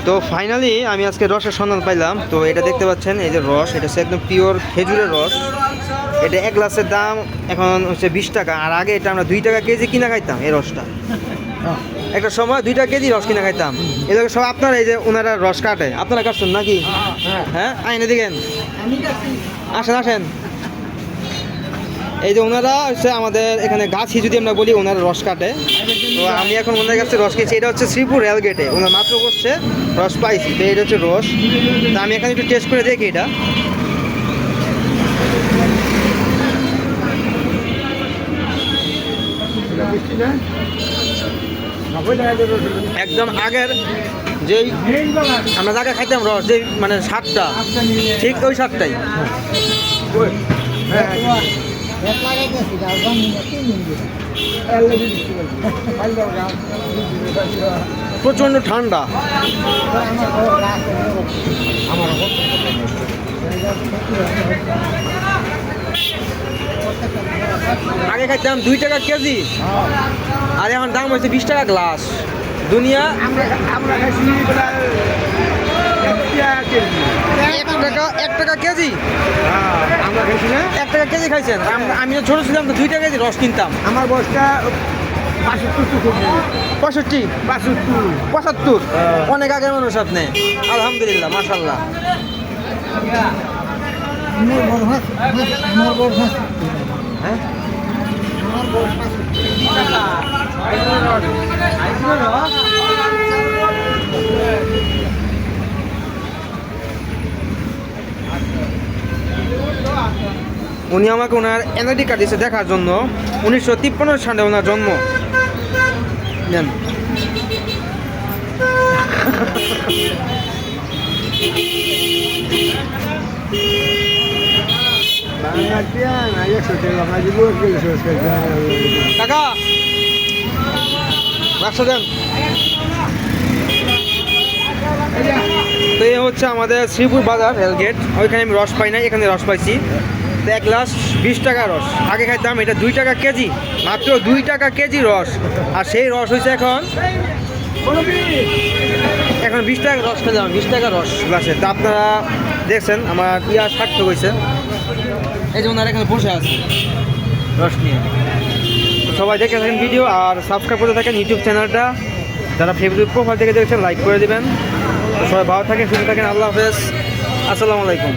তো ফাইনালি আমি আজকে রসের সন্ধান পাইলাম। তো এটা দেখতে পাচ্ছেন, এই যে রস, এটা হচ্ছে একদম পিওর খেজুরের রস। এটা এক গ্লাসের দাম এখন হচ্ছে 20 টাকা। আর আগে এটা আমরা 2 টাকা কেজি কিনা খাইতাম এই রসটা। একটা সময় 2 টাকা কেজি রস কিনা খাইতাম। এদিকে সব আপনারা এই যে ওনারা রস কাটে, আপনারা কাটছেন নাকি? হ্যাঁ, আইনে দিকেন, আসেন আসেন। এই যে ওনারা হচ্ছে আমাদের এখানে গাছি যদি আমরা বলি, ওনারা রস কাটে। তো আমি এখন ওনার কাছে রস খেয়েছি। এটা হচ্ছে শ্রীপুর রেলগেটে ওনার মাত্র বসছে, রস পাইছি। তো এটা হচ্ছে রস। তো আমি এখানে একটু টেস্ট করে দেখি এটা। একদম আগের যেই আমরা যাকে খাইতাম রস, যেই মানে স্বাদটা, ঠিক ওই স্বাদটাই। প্রচণ্ড ঠান্ডা। আগে খাইতাম 2 টাকা কেজি, আর এখন দাম হয়েছে 20 টাকা গ্লাস। দুনিয়া 1 টাকা কেজি। আমরা খেয়েছি না, 1 টাকা কেজি খাইছেন? আমি ছোট ছিলাম তো 2 টাকা কেজি রস কিনতাম। আমার বয়সটা 65 75 অনেক আগের মানুষ আপনি। আলহামদুলিল্লাহ, মাশাল্লাহ। হ্যাঁ, উনি আমাকে ওনার এনআইডি কার্ড দিয়েছে দেখার জন্য। 1953 সালে ওনার জন্ম। নেন। কাকা রাখছো দেন। তো এই হচ্ছে আমাদের শ্রীপুর বাজার রেলগেট। ওইখানে আমি রস পাই না, এখানে রস পাইছি। তো 1 গ্লাস 20 টাকা রস। আগে খাইতাম এটা 2 টাকা কেজি, মাত্র 2 টাকা কেজি রস। আর সেই রস হয়েছে এখন 20 টাকা রস খেলাম, 20 টাকা রস গ্লাসে। তো আপনারা দেখছেন আমার সার্থক হয়েছে। এই যে ওনারা এখানে বসে আছে রস নিয়ে। তো সবাই দেখে থাকেন ভিডিও আর সাবস্ক্রাইব করে থাকেন ইউটিউব চ্যানেলটা। যারা ফেসবুক প্রোফাইল থেকে দেখছেন লাইক করে দেবেন। সবাই ভালো থাকেন, সুস্থ থাকেন। আল্লাহ হাফেজ, আসসালামু আলাইকুম।